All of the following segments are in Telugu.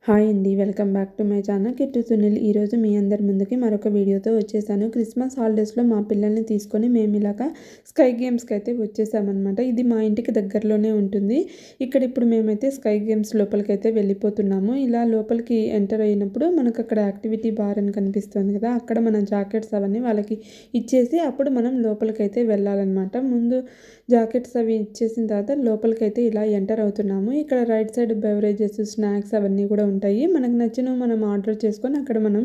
హాయ్ అండి, welcome back to my channel Kittu Sunil. ఈరోజు మీ అందరి ముందుకి మరొక వీడియోతో వచ్చేసాను. క్రిస్మస్ హాలిడేస్లో మా పిల్లల్ని తీసుకొని మేము ఇలాగా స్కై గేమ్స్కి అయితే వచ్చేసామన్నమాట. ఇది మా ఇంటికి దగ్గరలోనే ఉంటుంది. ఇప్పుడు మేమైతే స్కై గేమ్స్ లోపలికైతే వెళ్ళిపోతున్నాము. ఇలా లోపలికి ఎంటర్ అయినప్పుడు మనకు అక్కడ యాక్టివిటీ బార్ అని కనిపిస్తుంది కదా, అక్కడ మన జాకెట్స్ అవన్నీ వాళ్ళకి ఇచ్చేసి అప్పుడు మనం లోపలికైతే వెళ్ళాలన్నమాట. ముందు జాకెట్స్ అవి ఇచ్చేసిన తర్వాత లోపలికైతే ఇలా ఎంటర్ అవుతున్నాము. ఇక్కడ రైట్ సైడ్ బెవరేజెస్, స్నాక్స్ అవన్నీ కూడా ఉంటాయి. మనకు నచ్చినవి మనం ఆర్డర్ చేసుకొని అక్కడ మనం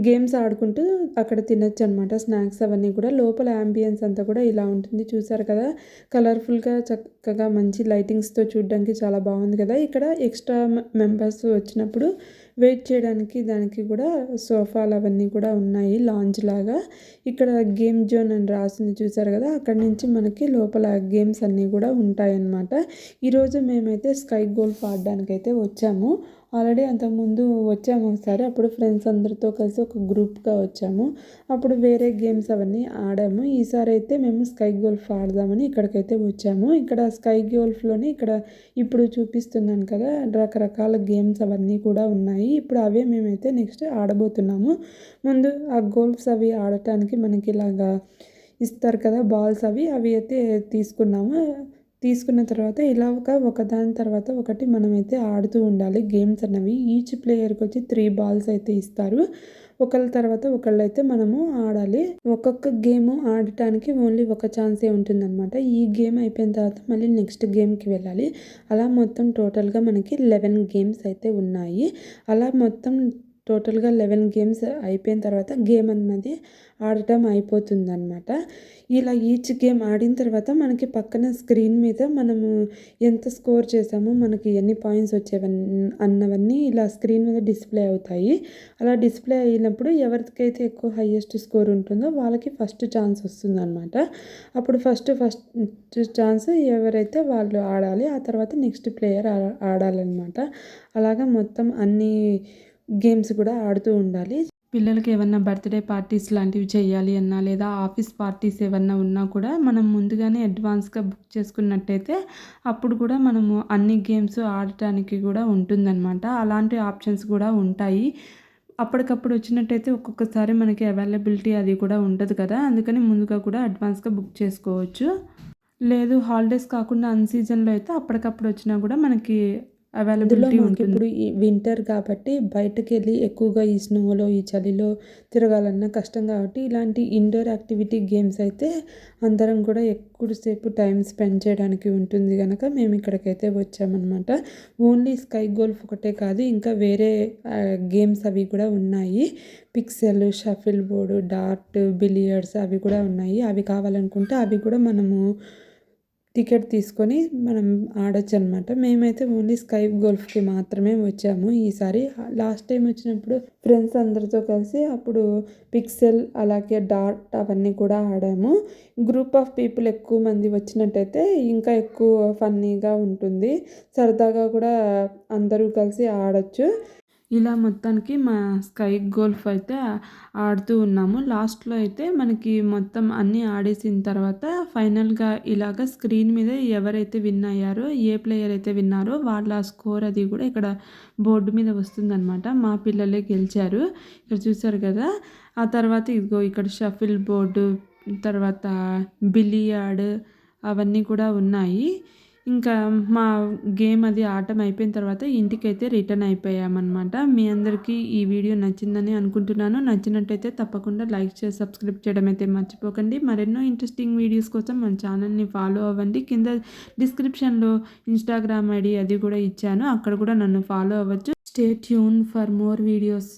గేమ్స్ ఆడుకుంటూ అక్కడ తినొచ్చు అనమాట. స్నాక్స్ అవన్నీ కూడా లోపల యాంబియన్స్ అంతా కూడా ఇలా ఉంటుంది. చూసారు కదా, కలర్ఫుల్గా చక్కగా మంచి లైటింగ్స్తో చూడడానికి చాలా బాగుంది కదా. ఇక్కడ ఎక్స్ట్రా మెంబర్స్ వచ్చినప్పుడు వెయిట్ చేయడానికి దానికి కూడా సోఫాలు అవన్నీ కూడా ఉన్నాయి, లాంజ్ లాగా. ఇక్కడ గేమ్ జోన్ అని రాసింది చూసారు కదా, అక్కడ నుంచి మనకి లోపల గేమ్స్ అన్నీ కూడా ఉంటాయన్నమాట. ఈరోజు మేమైతే స్కై గోల్ఫ్ ఆడడానికైతే వచ్చాము. ఆల్రెడీ అంతకుముందు వచ్చాము ఒకసారి, అప్పుడు ఫ్రెండ్స్ అందరితో కలిసి ఒక గ్రూప్గా వచ్చాము. అప్పుడు వేరే గేమ్స్ అవన్నీ ఆడాము. ఈసారి అయితే మేము స్కై గోల్ఫ్ ఆడదామని ఇక్కడికైతే వచ్చాము. ఇక్కడ స్కై గోల్ఫ్లోని ఇక్కడ ఇప్పుడు చూపిస్తున్నాను కదా, రకరకాల గేమ్స్ అవన్నీ కూడా ఉన్నాయి. ఇప్పుడు అవే మేమైతే నెక్స్ట్ ఆడబోతున్నాము. ముందు ఆ గోల్ఫ్స్ అవి ఆడటానికి మనకి ఇలాగా ఇస్తారు కదా బాల్స్, అవి అయితే తీసుకున్న తర్వాత ఇలా ఒకదాని తర్వాత ఒకటి మనమైతే ఆడుతూ ఉండాలి గేమ్స్ అన్నవి. ఈచ్ ప్లేయర్కి వచ్చి 3 బాల్స్ అయితే ఇస్తారు. ఒకళ్ళ తర్వాత ఒకళ్ళైతే మనము ఆడాలి. ఒక్కొక్క గేమ్ ఆడటానికి ఓన్లీ ఒక ఛాన్సే ఉంటుందన్నమాట. ఈ గేమ్ అయిపోయిన తర్వాత మళ్ళీ నెక్స్ట్ గేమ్కి వెళ్ళాలి. అలా మొత్తం టోటల్గా మనకి 11 గేమ్స్ అయితే ఉన్నాయి. అలా మొత్తం టోటల్గా 11 గేమ్స్ అయిపోయిన తర్వాత గేమ్ అన్నది ఆడటం అయిపోతుందన్నమాట. ఇలా ఈచ్ గేమ్ ఆడిన తర్వాత మనకి పక్కన స్క్రీన్ మీద మనము ఎంత స్కోర్ చేసామో, మనకి ఎన్ని పాయింట్స్ అన్నవన్నీ ఇలా స్క్రీన్ మీద డిస్ప్లే అవుతాయి. అలా డిస్ప్లే అయినప్పుడు ఎవరికైతే ఎక్కువ హైయెస్ట్ స్కోర్ ఉంటుందో వాళ్ళకి ఫస్ట్ ఛాన్స్ వస్తుందన్నమాట. అప్పుడు ఫస్ట్ ఛాన్స్ ఎవరైతే వాళ్ళు ఆడాలి, ఆ తర్వాత నెక్స్ట్ ప్లేయర్ ఆడాలన్నమాట. అలాగా మొత్తం అన్ని గేమ్స్ కూడా ఆడుతూ ఉండాలి. పిల్లలకి ఏమన్నా బర్త్డే పార్టీస్ లాంటివి చేయాలి అన్నా, లేదా ఆఫీస్ పార్టీస్ ఏమన్నా ఉన్నా కూడా మనం ముందుగానే అడ్వాన్స్గా బుక్ చేసుకున్నట్టయితే అప్పుడు కూడా మనము అన్ని గేమ్స్ ఆడటానికి కూడా ఉంటుందన్నమాట. అలాంటి ఆప్షన్స్ కూడా ఉంటాయి. అప్పటికప్పుడు వచ్చినట్టయితే ఒక్కొక్కసారి మనకి అవైలబిలిటీ అది కూడా ఉండదు కదా, అందుకని ముందుగా కూడా అడ్వాన్స్గా బుక్ చేసుకోవచ్చు. లేదు హాలిడేస్ కాకుండా అన్ సీజన్లో అయితే అప్పటికప్పుడు వచ్చినా కూడా మనకి అవైలబిలిటీ ఉంటుంది. ఇప్పుడు ఈ వింటర్ కాబట్టి బయటకు వెళ్ళి ఎక్కువగా ఈ స్నోలో, ఈ చలిలో తిరగాలన్నా కష్టం కాబట్టి ఇలాంటి ఇండోర్ యాక్టివిటీ గేమ్స్ అయితే అందరం కూడా ఎక్కువసేపు టైం స్పెండ్ చేయడానికి ఉంటుంది కనుక మేము ఇక్కడికైతే వచ్చామన్నమాట. ఓన్లీ స్కై గోల్ఫ్ ఒకటే కాదు, ఇంకా వేరే గేమ్స్ అవి కూడా ఉన్నాయి. Pixel, shuffle board, dart, billiards అవి కూడా ఉన్నాయి. అవి కావాలనుకుంటే అవి కూడా మనము టికెట్ తీసుకొని మనం ఆడొచ్చు అనమాట. మేమైతే ఓన్లీ స్కై గోల్ఫ్కి మాత్రమే వచ్చాము ఈసారి. లాస్ట్ టైం వచ్చినప్పుడు ఫ్రెండ్స్ అందరితో కలిసి అప్పుడు పిక్సెల్ అలాగే డాట్ అవన్నీ కూడా ఆడాము. గ్రూప్ ఆఫ్ పీపుల్ ఎక్కువ మంది వచ్చినట్టయితే ఇంకా ఎక్కువ ఫన్నీగా ఉంటుంది, సరదాగా కూడా అందరూ కలిసి ఆడొచ్చు. ఇలా మొత్తానికి మా స్కై గోల్ఫ్ అయితే ఆడుతూ ఉన్నాము. లాస్ట్లో అయితే మనకి మొత్తం అన్నీ ఆడేసిన తర్వాత ఫైనల్గా ఇలాగ స్క్రీన్ మీద ఎవరైతే విన్ అయ్యారో, ఏ ప్లేయర్ అయితే విన్నారో వాళ్ళ స్కోర్ అది కూడా ఇక్కడ బోర్డు మీద వస్తుందన్నమాట. మా పిల్లలే గెలిచారు. ఇక్కడ చూసారు కదా. ఆ తర్వాత ఇదిగో ఇక్కడ షఫిల్ బోర్డు, తర్వాత బిలియార్డ్ అవన్నీ కూడా ఉన్నాయి. ఇంకా మా గేమ్ అది ఆటం అయిపోయిన తర్వాత ఇంటికైతే రిటర్న్ అయిపోయామన్నమాట. మీ అందరికీ ఈ వీడియో నచ్చిందని అనుకుంటున్నాను. నచ్చినట్టయితే తప్పకుండా లైక్ చేసి సబ్స్క్రైబ్ చేయడం అయితే మర్చిపోకండి. మరెన్నో ఇంట్రెస్టింగ్ వీడియోస్ కోసం మన ఛానల్ని ఫాలో అవ్వండి. కింద డిస్క్రిప్షన్లో ఇన్స్టాగ్రామ్ ఐడి అది కూడా ఇచ్చాను, అక్కడ కూడా నన్ను ఫాలో అవ్వచ్చు. Stay tune for more videos.